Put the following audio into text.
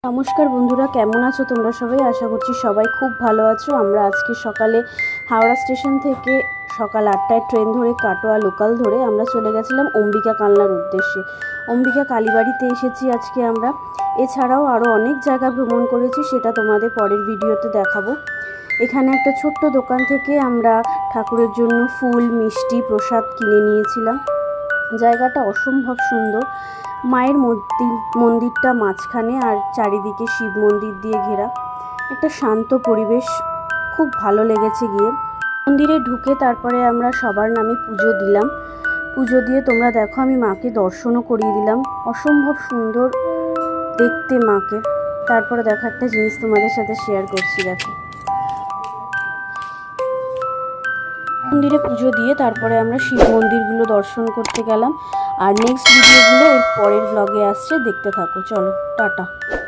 নমস্কার বন্ধুরা, কেমন আছো তোমরা সবাই? আশা করছি সবাই খুব ভালো আছো। আমরা আজকে সকালে হাওড়া স্টেশন থেকে সকাল 8টায় ট্রেন ধরে কাটোয়া লোকাল ধরে আমরা চলে গেছিলাম অম্বিকা কালনার উদ্দেশ্যে। অম্বিকা কালীবাড়িতে এসেছি আজকে আমরা। এছাড়াও আরও অনেক জায়গা ভ্রমণ করেছি, সেটা তোমাদের পরের ভিডিওতে দেখাবো। এখানে একটা ছোট্ট দোকান থেকে আমরা ঠাকুরের জন্য ফুল, মিষ্টি, প্রসাদ কিনে নিয়েছিলাম। জায়গাটা অসম্ভব সুন্দর। মায়ের মন্দিরটা মাঝখানে, আর চারিদিকে শিব মন্দির দিয়ে ঘেরা একটা শান্ত পরিবেশ। খুব ভালো লেগেছে গিয়ে। মন্দিরে ঢুকে তারপরে আমরা সবার নামে পুজো দিলাম। পুজো দিয়ে তোমরা দেখো, আমি মাকে দর্শনও করিয়ে দিলাম। অসম্ভব সুন্দর দেখতে মাকে। তারপরে দেখো, একটা জিনিস তোমাদের সাথে শেয়ার করছি। দেখো, মন্দিরে পুজো দিয়ে তারপরে আমরা শিব মন্দিরগুলো দর্শন করতে গেলাম। আর নেক্সট ভিডিওগুলো এর পরের ব্লগে আসছে, দেখতে থাকো। চলো, টাটা।